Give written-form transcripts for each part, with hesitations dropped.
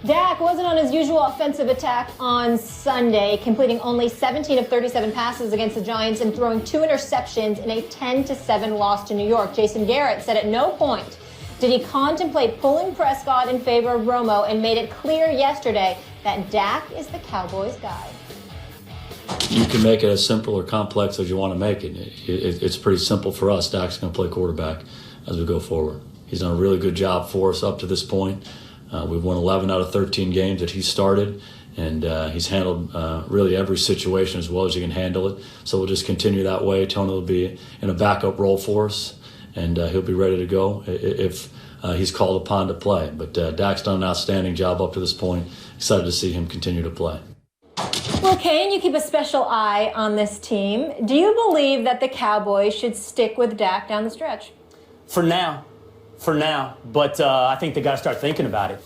Dak wasn't on his usual offensive attack on Sunday, completing only 17 of 37 passes against the Giants and throwing 2 interceptions in a 10-7 loss to New York. Jason Garrett said at no point did he contemplate pulling Prescott in favor of Romo and made it clear yesterday that Dak is the Cowboys' guy. You can make it as simple or complex as you want to make it. It's pretty simple for us. Dak's going to play quarterback as we go forward. He's done a really good job for us up to this point. We've won 11 out of 13 games that he started, and he's handled really every situation as well as he can handle it. So we'll just continue that way. Tony will be in a backup role for us, and he'll be ready to go if he's called upon to play. But Dak's done an outstanding job up to this point. Excited to see him continue to play. Well, Cain, you keep a special eye on this team. Do you believe that the Cowboys should stick with Dak down the stretch? For now. But I think they got to start thinking about it.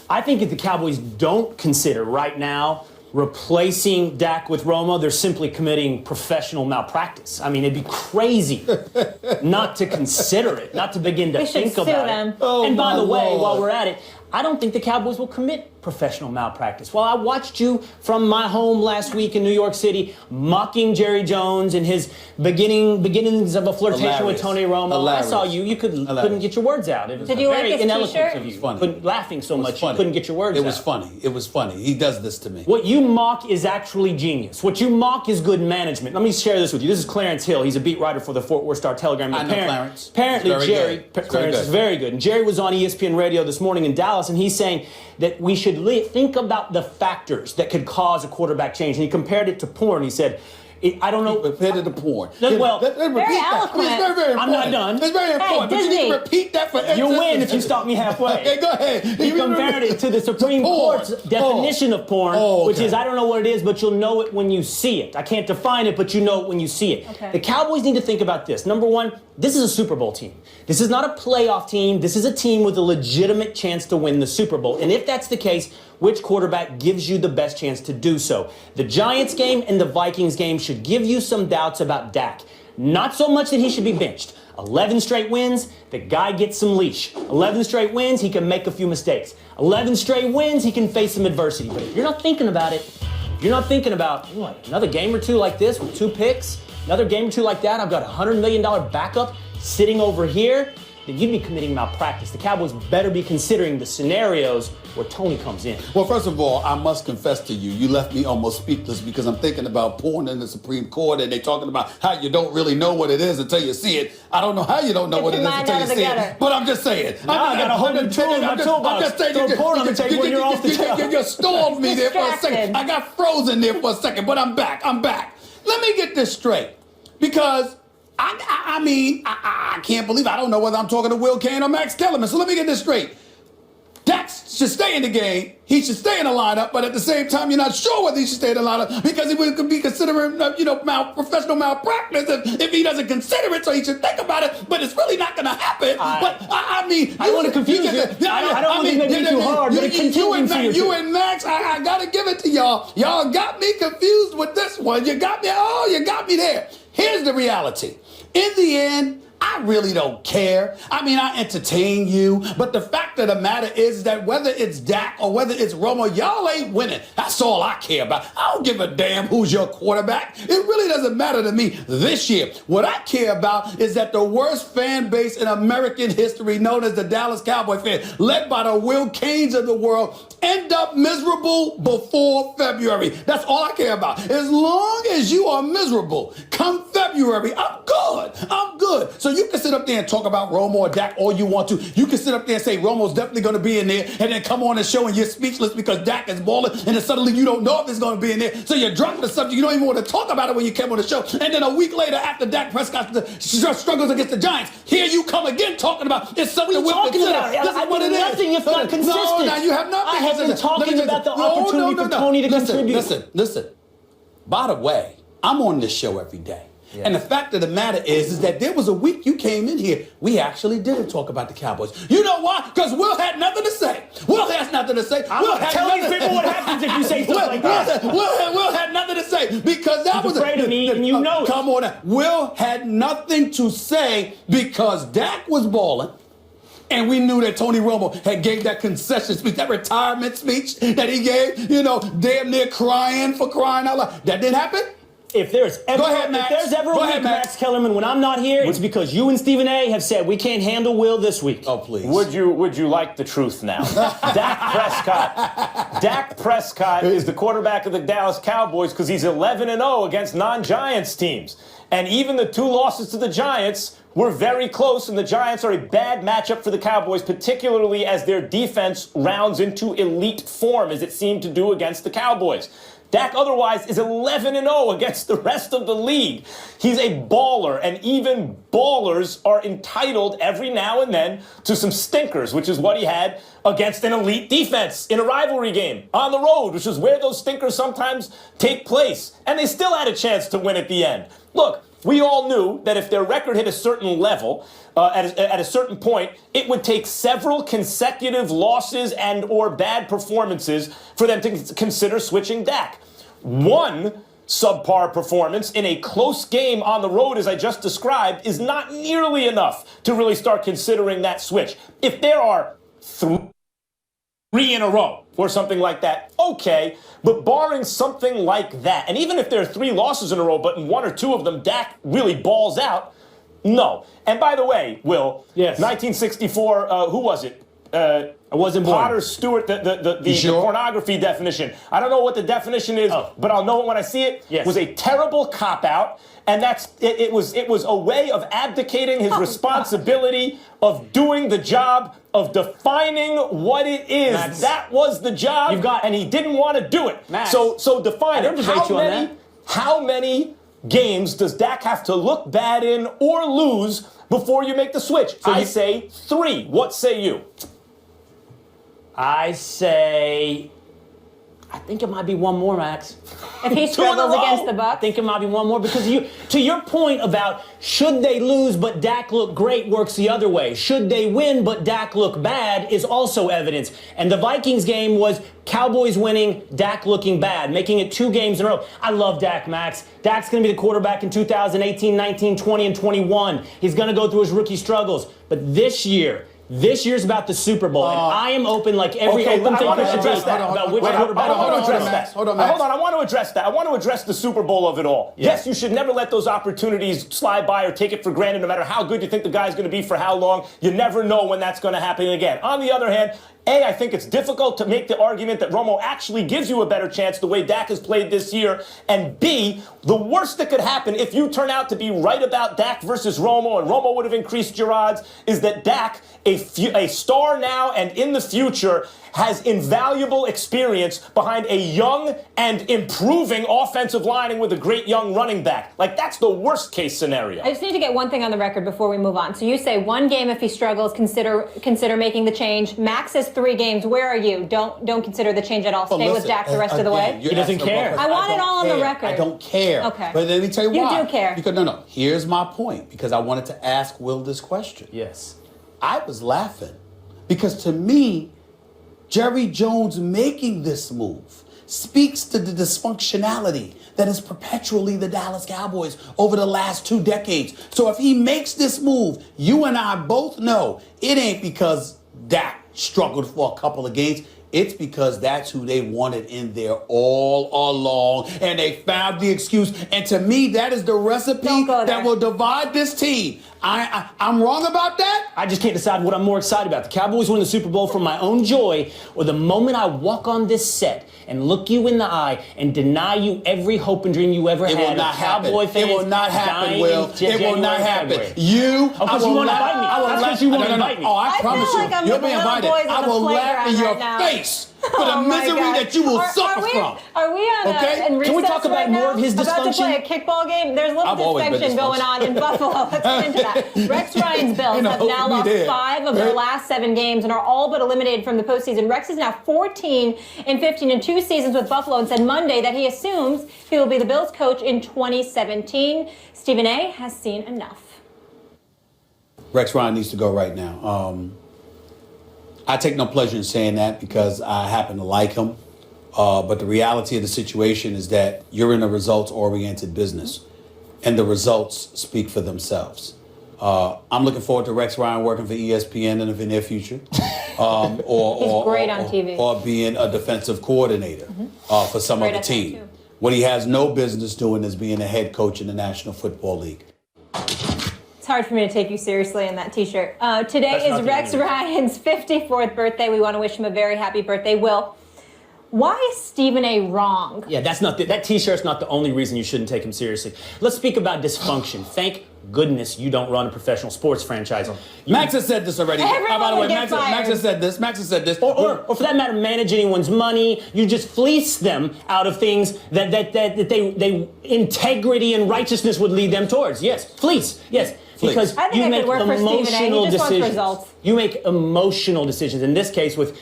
I think if the Cowboys don't consider right now replacing Dak with Romo, they're simply committing professional malpractice. I mean, it'd be crazy not to consider it, not to begin to think about it. Oh, and by the way, while we're at it, I don't think the Cowboys will commit professional malpractice. Well, I watched you from my home last week in New York City mocking Jerry Jones and his beginnings of a flirtation with Tony Romo. Hilarious. I saw you couldn't get your words out. It was Did you very like his ineloquent t-shirt? of you. It was funny. Laughing so much funny. you couldn't get your words out. It was funny. He does this to me. What you mock is actually genius. What you mock is good management. Let me share this with you. This is Clarence Hill. He's a beat writer for the Fort Worth Star-Telegram. I know Clarence. Apparently, Clarence is very good. And Jerry was on ESPN radio this morning in Dallas, and he's saying that we should think about the factors that could cause a quarterback change. And he compared it to porn. He said, I don't know. Compared it to porn. Well, let's repeat that. eloquent. It's very important. I'm not done. It's very important. But you need to repeat that for You win if you stop me halfway. Okay, go ahead. He compared it to the Supreme Court's definition of porn, which is, I don't know what it is, but you'll know it when you see it. I can't define it, but you know it when you see it. Okay. The Cowboys need to think about this. Number one, this is a Super Bowl team. This is not a playoff team. This is a team with a legitimate chance to win the Super Bowl. And if that's the case, which quarterback gives you the best chance to do so? The Giants game and the Vikings game should give you some doubts about Dak. Not so much that he should be benched. 11 straight wins, the guy gets some leash. 11 straight wins, he can make a few mistakes. 11 straight wins, he can face some adversity. But if you're not thinking about it, if you're not thinking about what, another game or two like this with 2 picks, another game or two like that, I've got a $100 million backup sitting over here, then you'd be committing malpractice. The Cowboys better be considering the scenarios where Tony comes in. Well, first of all, I must confess to you, you left me almost speechless because I'm thinking about porn in the Supreme Court and they talking about how you don't really know what it is until you see it. I don't know how you don't know what it is until you see it. But I'm just saying. I got a whole new tool in my toolbox. I'm just saying. Throw porn on the table when you're off the table. You stalled me there for a second. I got frozen there for a second, but I'm back. Let me get this straight. Because I can't believe I don't know whether I'm talking to Will Cain or Max Kellerman. So let me get this straight. Dak should stay in the game. He should stay in the lineup, but at the same time, you're not sure whether he should stay in the lineup because he would be considering, professional malpractice if he doesn't consider it. So he should think about it. But it's really not going to happen. I don't want to confuse you. I don't want to make it too hard. You and Max, I got to give it to y'all. Y'all got me confused with this one. You got me there. Here's the reality. In the end, I really don't care. I entertain you, but the fact of the matter is that whether it's Dak or whether it's Romo, y'all ain't winning. That's all I care about. I don't give a damn who's your quarterback. It really doesn't matter to me this year. What I care about is that the worst fan base in American history, known as the Dallas Cowboy fan, led by the Will Cains of the world, end up miserable before February. That's all I care about. As long as you are miserable come February, I'm good. So you can sit up there and talk about Romo or Dak all you want to. You can sit up there and say Romo's definitely going to be in there and then come on the show and you're speechless because Dak is balling and then suddenly you don't know if it's going to be in there. So you're dropping the subject. You don't even want to talk about it when you came on the show. And then a week later after Dak Prescott struggles against the Giants, here you come again talking about it's something with the about? This is what it is. Nothing if not consistent. No, now you have nothing. I have been talking about the opportunity for Tony to contribute. Listen. By the way, I'm on this show every day. Yeah. And the fact of the matter is that there was a week you came in here, we actually didn't talk about the Cowboys. You know why? Because Will had nothing to say. Will has nothing to say. Tell these people what happens if you say stuff like that. Will had nothing to say because that was afraid of me, and you know it. Come on. Will had nothing to say because Dak was balling. And we knew that Tony Romo had gave that concession speech, that retirement speech that he gave, you know, damn near crying for crying out loud. That didn't happen? If there's ever, Go ahead, Max. if there's ever Go a ahead, week, Max. Max Kellerman, when I'm not here, it's because you and Stephen A. have said we can't handle Will this week. Oh, please. Would you like the truth now? Dak Prescott is the quarterback of the Dallas Cowboys because he's 11-0 against non-Giants teams. And even the 2 losses to the Giants were very close, and the Giants are a bad matchup for the Cowboys, particularly as their defense rounds into elite form, as it seemed to do against the Cowboys. Dak otherwise is 11-0 against the rest of the league. He's a baller, and even ballers are entitled every now and then to some stinkers, which is what he had against an elite defense in a rivalry game on the road, which is where those stinkers sometimes take place. And they still had a chance to win at the end. Look, we all knew that if their record hit a certain level, at a certain point, it would take several consecutive losses and or bad performances for them to consider switching Dak. One subpar performance in a close game on the road, as I just described, is not nearly enough to really start considering that switch. If there are 3 in a row or something like that, okay. But barring something like that, and even if there are 3 losses in a row, but in 1 or 2 of them, Dak really balls out, no. And by the way, Will, yes. 1964, who was it? I wasn't born. Potter Stewart, the sure? pornography definition. I don't know what the definition is, but I'll know it when I see it. Yes. Was a terrible cop-out, and it was a way of abdicating his responsibility of doing the job of defining what it is. Max, that was the job, and he didn't want to do it. Max, so define I it. don't debate you on that. How many games does Dak have to look bad in or lose before you make the switch? I say 3. What say you? I say, I think it might be 1 more, Max. If he struggles against the I Bucs, think it might be 1 more because to your point about should they lose but Dak look great works the other way. Should they win but Dak look bad is also evidence. And the Vikings game was Cowboys winning, Dak looking bad, making it 2 games in a row. I love Dak, Max. Dak's going to be the quarterback in 2018, 19, 20, and 21. He's going to go through his rookie struggles. But this year's about the Super Bowl, and I am open like every open thing should be about which quarterback. Hold on, Max. Hold on, I want to address that. I want to address the Super Bowl of it all. Yeah. Yes, you should never let those opportunities slide by or take it for granted, no matter how good you think the guy's going to be for how long. You never know when that's going to happen again. On the other hand, A, I think it's difficult to make the argument that Romo actually gives you a better chance the way Dak has played this year. And B, the worst that could happen if you turn out to be right about Dak versus Romo, and Romo would have increased your odds, is that Dak, a star now and in the future, has invaluable experience behind a young and improving offensive line and with a great young running back. Like, that's the worst case scenario. I just need to get one thing on the record before we move on. So you say 1 game if he struggles, consider making the change. Max says 3 games. Where are you? Don't consider the change at all. Stay with Dak the rest of the way. He doesn't care. I want it all on the record. I don't care. Okay. But let me tell you why. You do care. Because no. Here's my point. Because I wanted to ask Will this question. Yes. I was laughing because to me, Jerry Jones making this move speaks to the dysfunctionality that is perpetually the Dallas Cowboys over the last 2 decades. So if he makes this move, you and I both know it ain't because Dak struggled for a couple of games. It's because that's who they wanted in there all along, and they found the excuse. And to me, that is the recipe that will divide this team. I'm wrong about that? I just can't decide what I'm more excited about. The Cowboys win the Super Bowl for my own joy, or the moment I walk on this set and look you in the eye and deny you every hope and dream you ever had. It will not happen. It will not happen, Will. It will not happen. You, I will want to invite me. That's because you want to invite me. Oh, I promise feel like I'm you. You'll with be the little invited. boys on I the will laugh in playground your right now. face for the Oh my misery God. that you will suffer from. Are we on Okay? in Can we recess talk about right more now? of his About to dysfunction? play a kickball game? There's a little I've always been dysfunction going on in Buffalo. Let's get into that. Rex Ryan's Bills You know, have now we lost did. 5 of their Right. last 7 games and are all but eliminated from the postseason. Rex is now 14-15 in 2 seasons with Buffalo and said Monday that he assumes he will be the Bills coach in 2017. Stephen A. has seen enough. Rex Ryan needs to go right now. I take no pleasure in saying that because I happen to like him. But the reality of the situation is that you're in a results-oriented business, and the results speak for themselves. I'm looking forward to Rex Ryan working for ESPN in the near future. He's great on TV. Or being a defensive coordinator for some Great other at that, team. too. What he has no business doing is being a head coach in the National Football League. It's hard for me to take you seriously in that T-shirt. Today That's is not the Rex enemy. Ryan's 54th birthday. We want to wish him a very happy birthday. Will, why is Stephen A. wrong? Yeah, that T-shirt's not the only reason you shouldn't take him seriously. Let's speak about dysfunction. Thank goodness you don't run a professional sports franchise. Max has said this already. Everyone By the way, would get Max fired. has said this. Max has said this. Or for that matter, manage anyone's money. You just fleece them out of things that they integrity and righteousness would lead them towards. Yes, fleece. Yes. Fleece. Because I think you I make could work for Stephen A. He emotional just wants decisions. results. You make emotional decisions. In this case, with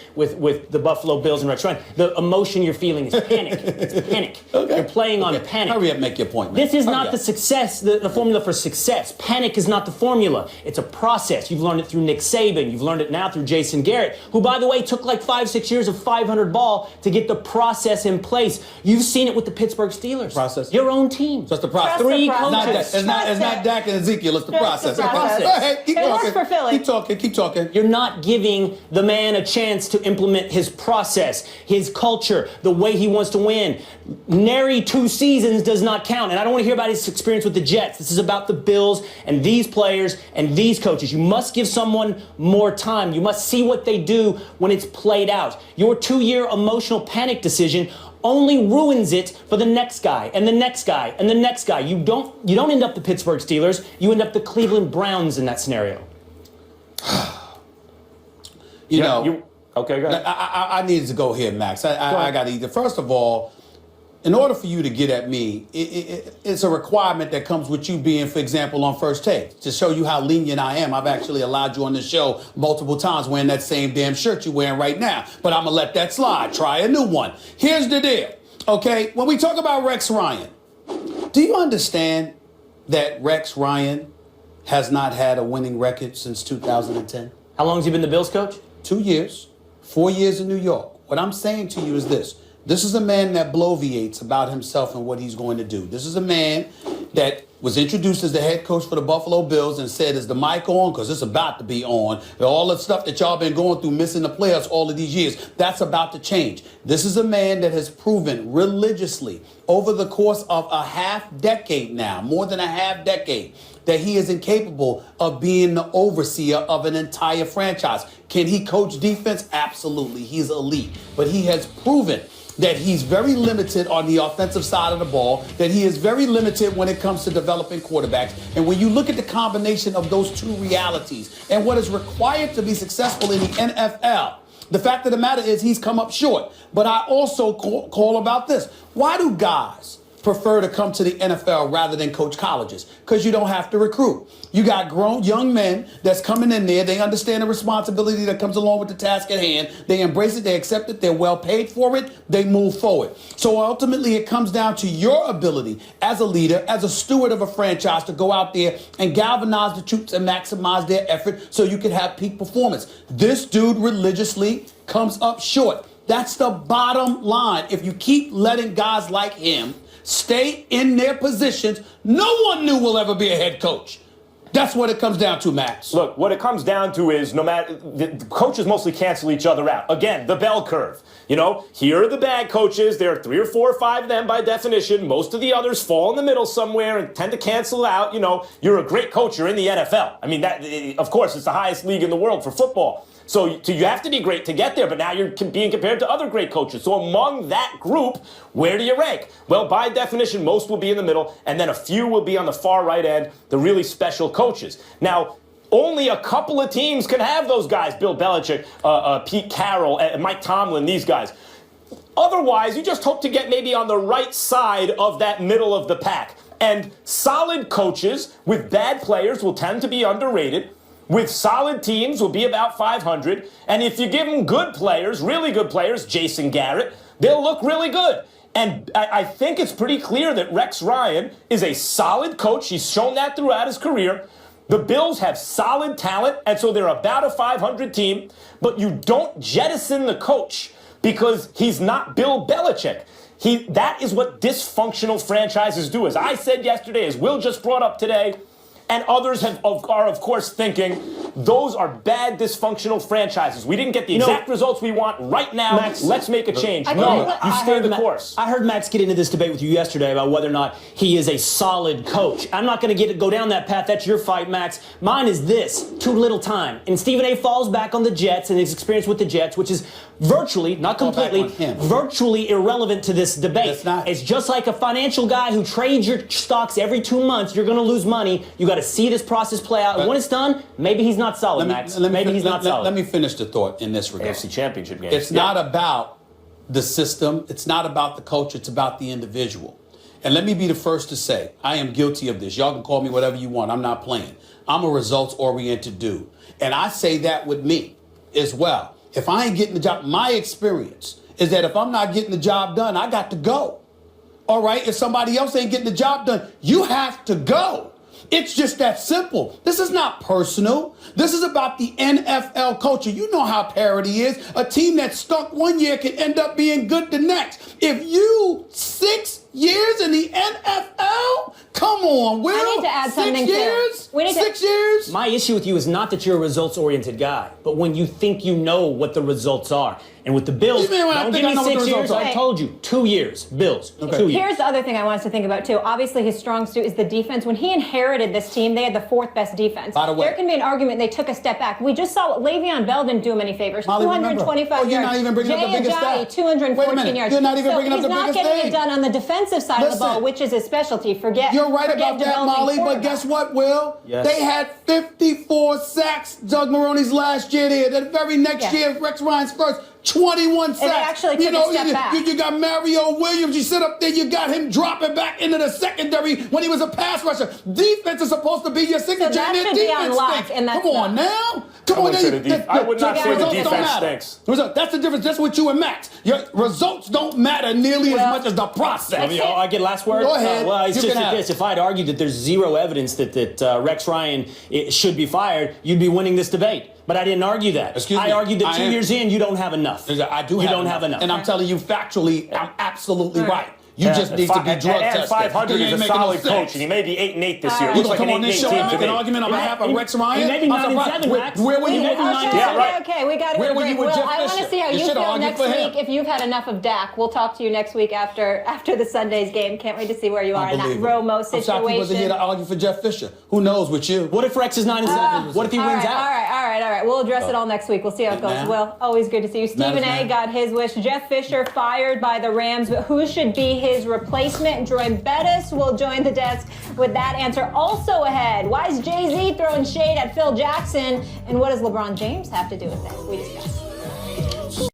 the Buffalo Bills and Rex Ryan, the emotion you're feeling is panic. It's panic. Okay. You're playing on Okay. panic. Hurry up, make your point, man. This is Hurry not up. the success, the formula for success. Panic is not the formula. It's a process. You've learned it through Nick Saban. You've learned it now through Jason Garrett, who, by the way, took like 5-6 years of 500 ball to get the process in place. You've seen it with the Pittsburgh Steelers. Process. Your own team. So it's the process. Trust the Three process. coaches. It's not Trust it. Dak and Ezekiel. It's the Trust process. the process. Go ahead. Keep It works talking. for Philly. Keep talking. Keep talking. You're not giving the man a chance to implement his process, his culture, the way he wants to win. Nary 2 seasons does not count. And I don't want to hear about his experience with the Jets. This is about the Bills and these players and these coaches. You must give someone more time. You must see what they do when it's played out. Your 2-year emotional panic decision only ruins it for the next guy and the next guy and the next guy. You don't end up the Pittsburgh Steelers. You end up the Cleveland Browns in that scenario. You know, Okay, go ahead. I needed to go here, Max. I got to either. First of all, in order for you to get at me, it's a requirement that comes with you being, for example, on First Take. To show you how lenient I am, I've actually allowed you on this show multiple times wearing that same damn shirt you're wearing right now. But I'm going to let that slide. Try a new one. Here's the deal, okay? When we talk about Rex Ryan, do you understand that Rex Ryan has not had a winning record since 2010? How long has he been the Bills coach? 2 years, 4 years in New York. What I'm saying to you is this. This is a man that bloviates about himself and what he's going to do. This is a man that was introduced as the head coach for the Buffalo Bills and said, is the mic on? Because it's about to be on. All the stuff that y'all been going through, missing the playoffs all of these years, that's about to change. This is a man that has proven religiously over the course of a half-decade now, more than a half-decade, that he is incapable of being the overseer of an entire franchise. Can he coach defense? Absolutely. He's elite. But he has proven that he's very limited on the offensive side of the ball, that he is very limited when it comes to developing quarterbacks. And when you look at the combination of those two realities and what is required to be successful in the NFL, the fact of the matter is he's come up short. But I also call about this. Why do guys prefer to come to the NFL rather than coach colleges? Because you don't have to recruit. You got grown young men that's coming in there. They understand the responsibility that comes along with the task at hand. They embrace it. They accept it. They're well paid for it. They move forward. So ultimately, it comes down to your ability as a leader, as a steward of a franchise, to go out there and galvanize the troops and maximize their effort so you can have peak performance. This dude religiously comes up short. That's the bottom line. If you keep letting guys like him stay in their positions, no one new will ever be a head coach. That's what it comes down to, Max. Look, what it comes down to is no matter the coaches mostly cancel each other out. Again, the bell curve. You know, here are the bad coaches. There are 3 or 4 or 5 of them by definition. Most of the others fall in the middle somewhere and tend to cancel out. You know, you're a great coach. You're in the NFL. I mean, that of course, it's the highest league in the world for football. So you have to be great to get there, but now you're being compared to other great coaches. So among that group, where do you rank? Well, by definition, most will be in the middle, and then a few will be on the far right end, the really special coaches. Now, only a couple of teams can have those guys, Bill Belichick, Pete Carroll, Mike Tomlin, these guys. Otherwise, you just hope to get maybe on the right side of that middle of the pack. And solid coaches with bad players will tend to be underrated. With solid teams will be about 500. And if you give them good players, really good players, Jason Garrett, they'll look really good. And I think it's pretty clear that Rex Ryan is a solid coach. He's shown that throughout his career. The Bills have solid talent, and so they're about a 500 team. But you don't jettison the coach because he's not Bill Belichick. That is what dysfunctional franchises do. As I said yesterday, as Will just brought up today, And others are, of course, thinking those are bad, dysfunctional franchises. We didn't get the exact results we want right now. Max, let's make a change. I You stay the course. I heard Max get into this debate with you yesterday about whether or not he is a solid coach. I'm not going to go down that path. That's your fight, Max. Mine is this: too little time. And Stephen A. falls back on the Jets and his experience with the Jets, which is virtually, not completely, virtually irrelevant to this debate. It's not. It's just like a financial guy who trades your stocks every 2 months. You're going to lose money. You got to see this process play out. And when it's done, maybe he's not solid, Max. Maybe he's not solid. Let me finish the thought in this regard. AFC Championship game. It's not about the system. It's not about the coach. It's about the individual. And let me be the first to say, I am guilty of this. Y'all can call me whatever you want. I'm not playing. I'm a results-oriented dude. And I say that with me as well. If I ain't getting the job, my experience is that if I'm not getting the job done, I got to go. All right? If somebody else ain't getting the job done, you have to go. It's just that simple. This is not personal. This is about the NFL culture. You know how parity is. A team that stunk one year can end up being good the next. If you 6 years in the NFL, come on, Will. I need to add something 6 years? We need to- 6 years? My issue with you is not that you're a results-oriented guy, but when you think you know what the results are. And with the Bills, What do you mean when I don't think give I me know what the 6 years. results are? I told you, 2 years. Bills, 2 years. Here's the other thing I want us to think about, too. Obviously, his strong suit is the defense. When he inherited this team, they had the 4th best defense. By the way- There can be an argument they took a step back. We just saw Le'Veon Bell didn't do him any favors. Molly, 225 remember. yards. You're not even bringing up the biggest Jay Ajayi, stat. 214 Wait a minute. yards. You're not even so bringing up the he's not biggest getting thing. it done on the defensive side of the ball, Listen. which is his specialty. You're right about that, developing Molly, but quarterbacks. guess what, Will? Yes. They had 54 sacks, Doug Maroney's last year there. The very next year, Rex Ryan's first, 21 sacks. they actually took a step back. You got Mario Williams. You sit up there, you got him dropping back into the secondary when he was a pass rusher. Defense is supposed to be your signature. that and their should be defense on lock, stinks. and that's Come on not. now. Come on now. I would not say the results don't defense matter. stinks. That's the difference. That's what you and Max. Your results don't matter nearly as much as the process. I get last word? Go ahead. Well, it's You just can that have this. it. If I'd argued that there's zero evidence that Rex Ryan should be fired, you'd be winning this debate. But I didn't argue that. Excuse me. I argued that I 2 am- years in, you don't have enough. I do. You don't have enough. And I'm telling you factually, I'm absolutely right. You just need to be And drug tested. 500 You is ain't a making no solid sense. coach, and he may be 8-8 this year. All Looks right. like an Come on this 8-8 show team and to make an me. argument on behalf of Rex Ryan. He may be I'm 9 and surprised. 7, Max. Where were you with Okay, 9 Yeah, right. okay, we got to Where get a were you break. with Will, Jeff I want to Fisher? see how You you should've feel argued next for him. week if you've had enough of Dak. We'll talk to you next week after the Sunday's game. Can't wait to see where you are in that Unbelievable. Romo I'm shocked he wasn't here situation. to argue for Jeff Fisher. Who knows with you? What if Rex is 9 and 7? What if he wins out? All right. We'll address it all next week. We'll see how it goes. Matt? Will, always good to see you. Stephen A. Matt. got his wish. Jeff Fisher fired by the Rams, but who should be his replacement? Joy Bettis will join the desk with that answer. Also ahead, why is Jay-Z throwing shade at Phil Jackson? And what does LeBron James have to do with it? We discuss.